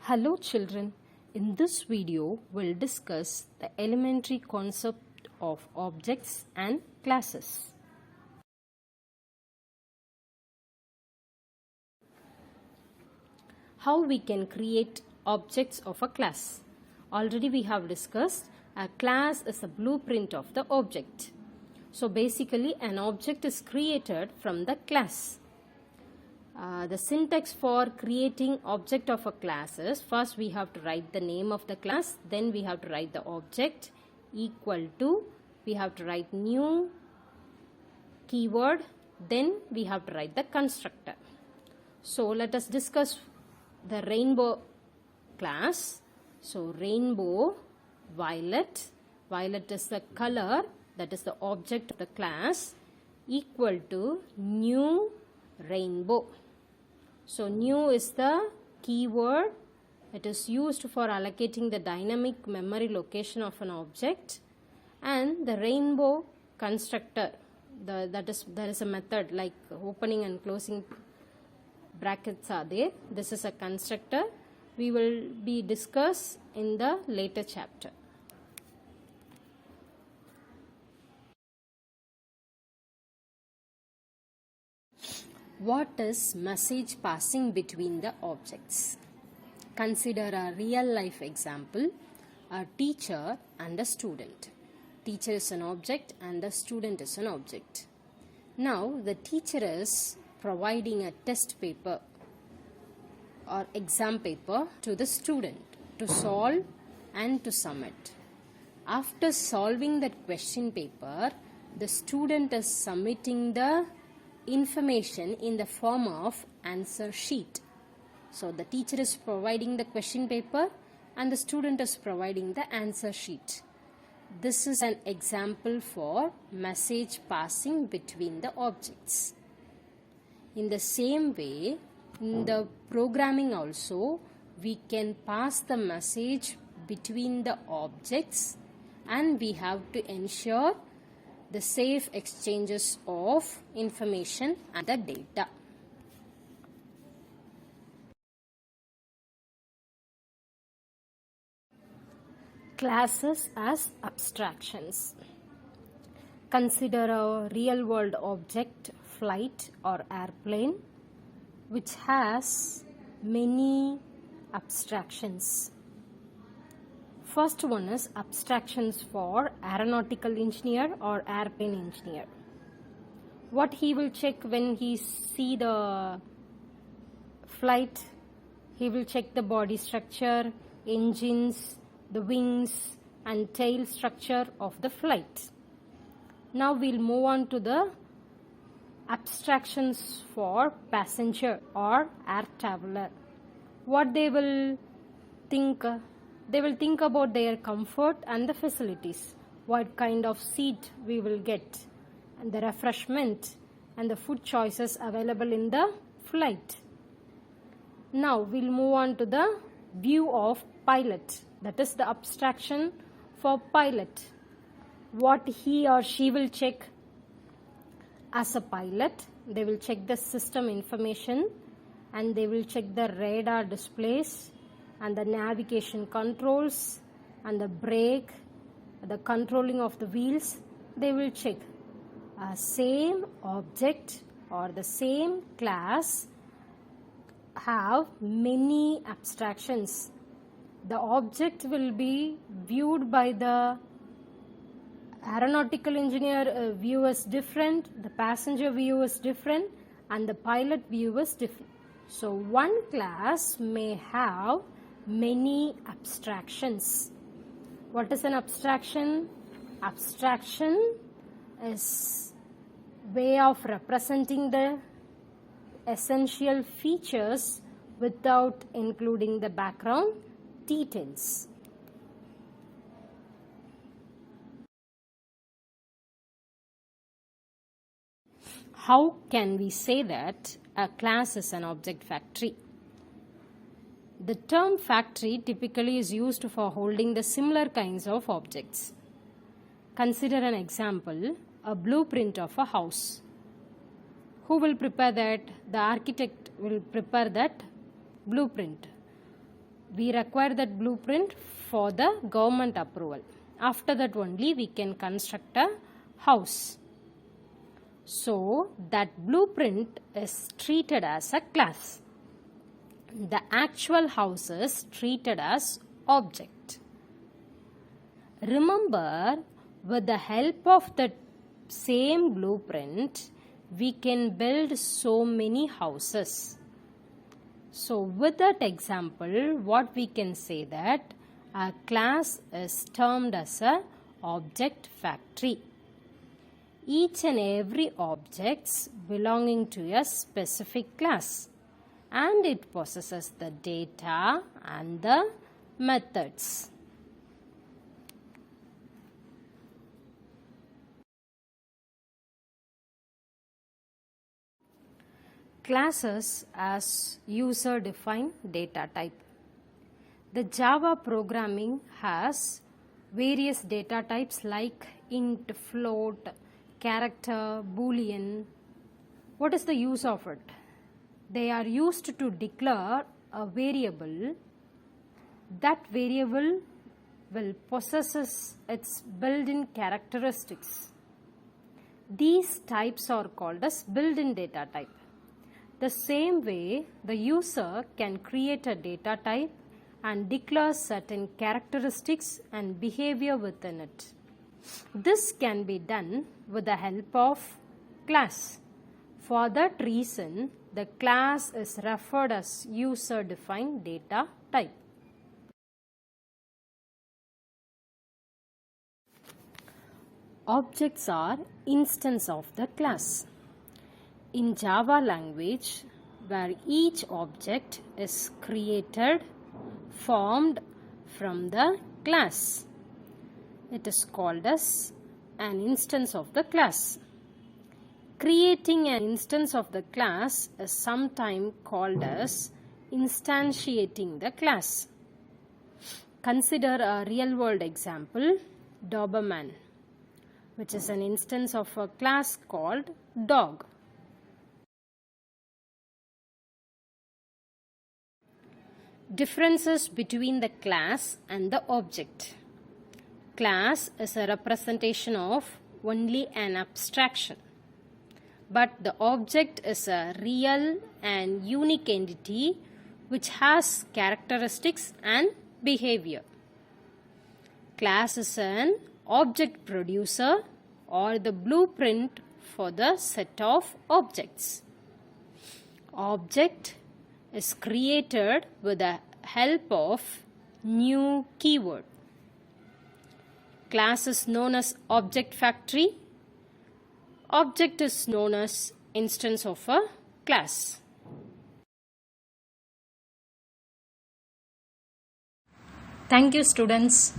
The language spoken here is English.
Hello children, in this video we'll discuss the elementary concept of objects and classes. How we can create objects of a class. Already we have discussed a class is a blueprint of the object. So basically an object is created from the class. The syntax for creating object of a class is first we have to write the name of the class, then we have to write the object equal to, we have to write new keyword, then we have to write the constructor. So let us discuss the rainbow class. So rainbow, violet is the color, that is the object of the class, equal to new rainbow. So new is the keyword. It is used for allocating the dynamic memory location of an object, and the rainbow constructor, there is a method like opening and closing brackets are there. This is a constructor. We will be discussed in the later chapter. What is message passing between the objects? Consider a real life example, a teacher and a student. Teacher is an object and the student is an object. Now the teacher is providing a test paper or exam paper to the student to solve and to submit. After solving that question paper, the student is submitting the information in the form of answer sheet. So the teacher is providing the question paper and the student is providing the answer sheet. This is an example for message passing between the objects. In the same way, in the programming also, we can pass the message between the objects and we have to ensure the safe exchanges of information and the data. Classes as abstractions. Consider a real world object, flight or airplane, which has many abstractions. First one is abstractions for aeronautical engineer or airplane engineer. What he will check when he see the flight, he will check the body structure, engines, the wings and tail structure of the flight. Now we'll move on to the abstractions for passenger or air traveler. What they will think? They will think about their comfort and the facilities, what kind of seat we will get, and the refreshment and the food choices available in the flight. Now we'll move on to the view of pilot, that is the abstraction for pilot. What he or she will check as a pilot, they will check the system information and they will check the radar displays and the navigation controls and the brake, the controlling of the wheels, they will check. Same object or the same class have many abstractions. The object will be viewed by the aeronautical engineer view is different, the passenger view is different, and the pilot view is different. So one class may have many abstractions. What is an abstraction? Abstraction is way of representing the essential features without including the background details. How can we say that a class is an object factory? The term factory typically is used for holding the similar kinds of objects. Consider an example, a blueprint of a house. Who will prepare that? The architect will prepare that blueprint. We require that blueprint for the government approval. After that only we can construct a house. So that blueprint is treated as a class. The actual house is treated as object. Remember, with the help of the same blueprint, we can build so many houses. So with that example, what we can say that a class is termed as a object factory. Each and every objects belonging to a specific class, and it possesses the data and the methods. Classes as user-defined data type. The Java programming has various data types like int, float, character, boolean. What is the use of it? They are used to declare a variable. That variable will possess its built-in characteristics. These types are called as built-in data type. The same way, the user can create a data type and declare certain characteristics and behavior within it. This can be done with the help of class. For that reason, the class is referred as user-defined data type. Objects are instance of the class. In Java language, where each object is created, formed from the class, it is called as an instance of the class. Creating an instance of the class is sometimes called as instantiating the class. Consider a real-world example, Doberman, which is an instance of a class called dog. Differences between the class and the object. Class is a representation of only an abstraction, but the object is a real and unique entity which has characteristics and behavior. Class is an object producer or the blueprint for the set of objects. Object is created with the help of new keyword. Class is known as object factory. Object is known as instance of a class. Thank you, students.